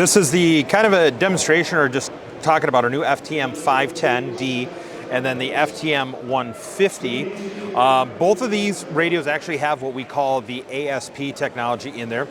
This is the kind of a demonstration, or just talking about our new FTM-510D and then the FTM-150. Both of these radios actually have what we call the ASP technology in there.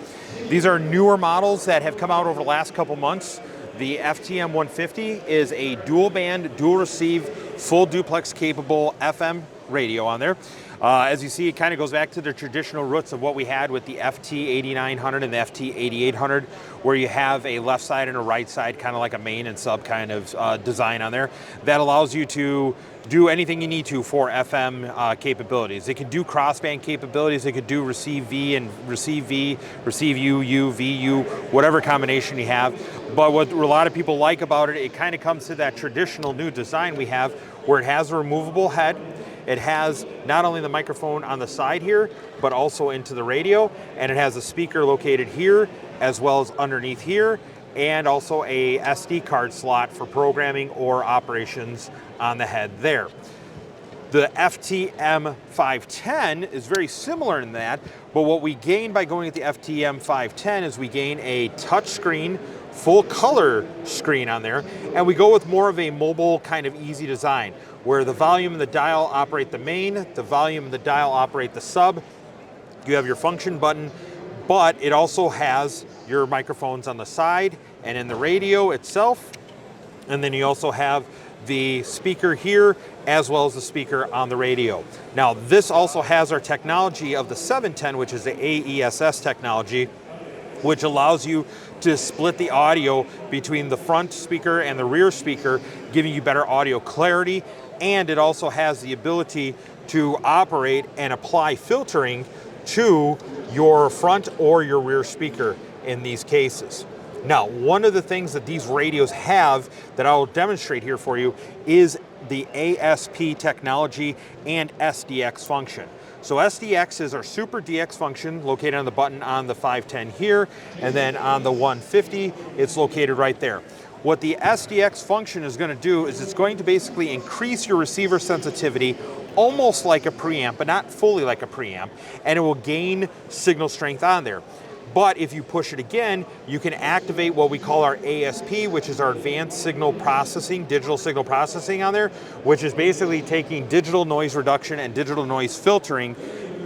These are newer models that have come out over the last couple months. The FTM-150 is a dual band, dual receive, full duplex capable FM radio on there. As you see, it kind of goes back to the traditional roots of what we had with the FT-8900 and the FT-8800, where you have a left side and a right side, kind of like a main and sub kind of design on there. That allows you to do anything you need to for FM capabilities. It can do crossband capabilities. It could do receive V and receive V, receive U, VU, whatever combination you have. But what a lot of people like about it, it kind of comes to that traditional new design we have, where it has a removable head. It has not only the microphone on the side here, but also into the radio, and it has a speaker located here, as well as underneath here, and also a SD card slot for programming or operations on the head there. The FTM-510 is very similar in that, but what we gain by going with the FTM-510 is we gain a touch screen, full color screen on there, and we go with more of a mobile kind of easy design, where the volume and the dial operate the main, the volume and the dial operate the sub. You have your function button, but it also has your microphones on the side and in the radio itself. And then you also have the speaker here, as well as the speaker on the radio. Now, this also has our technology of the 710, which is the AESS technology, which allows you to split the audio between the front speaker and the rear speaker, giving you better audio clarity. And it also has the ability to operate and apply filtering to your front or your rear speaker in these cases. Now, one of the things that these radios have that I'll demonstrate here for you is the ASP technology and SDX function. So SDX is our Super DX function, located on the button on the 510 here, and then on the 150, it's located right there. What the SDX function is going to do is it's going to basically increase your receiver sensitivity almost like a preamp, but not fully like a preamp, and it will gain signal strength on there. But if you push it again, you can activate what we call our ASP, which is our advanced signal processing, digital signal processing on there, which is basically taking digital noise reduction and digital noise filtering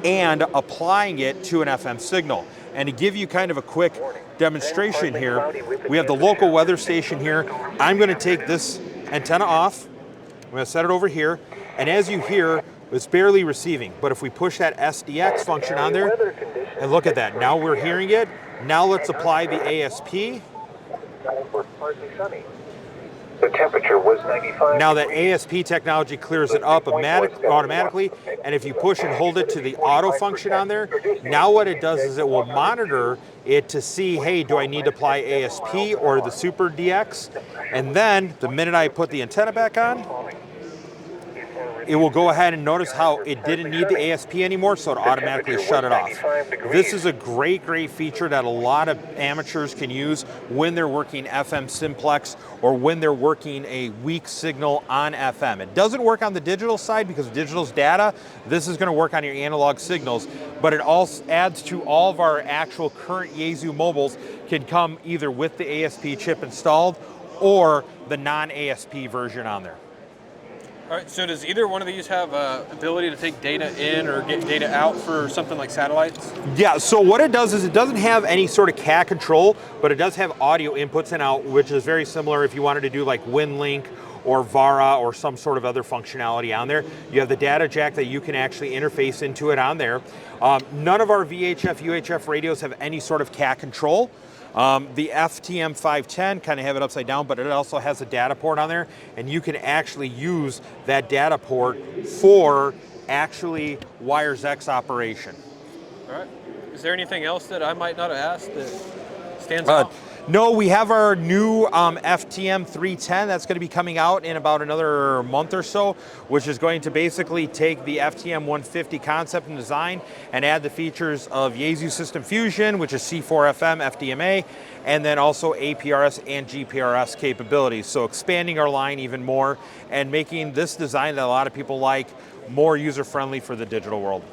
and applying it to an FM signal. And to give you kind of a quick demonstration here, we have the local weather station here. I'm going to take this antenna off. I'm going to set it over here. And as you hear, it's barely receiving. But if we push that SDX function on there, and look at that, now we're hearing it. Now let's apply the ASP. The temperature was 95. Now that ASP technology clears it up automatically, and if you push and hold it to the auto function on there, now what it does is it will monitor it to see, hey, do I need to apply ASP or the Super DX? And then the minute I put the antenna back on, it will go ahead and notice how it didn't need the ASP anymore, so it automatically shut it off. This is a great feature that a lot of amateurs can use when they're working FM simplex or when they're working a weak signal on FM. It doesn't work on the digital side because digital's data. This is going to work on your analog signals, but it also adds to all of our actual current Yaesu mobiles can come either with the ASP chip installed or the non-ASP version on there. All right, so does either one of these have ability to take data in or get data out for something like satellites? Yeah, so what it does is it doesn't have any sort of CAT control, but it does have audio inputs and out, which is very similar if you wanted to do like WinLink or VARA or some sort of other functionality on there. You have the data jack that you can actually interface into it on there. None of our VHF, UHF radios have any sort of CAT control. The FTM-510 kind of have it upside down, but it also has a data port on there, and you can actually use that data port for actually Wires X operation. All right. Is there anything else that I might not have asked that stands out? No, we have our new FTM-310 that's going to be coming out in about another month or so, which is going to basically take the FTM-150 concept and design and add the features of Yaesu System Fusion, which is C4FM, FDMA, and then also APRS and GPRS capabilities. So expanding our line even more and making this design that a lot of people like more user-friendly for the digital world.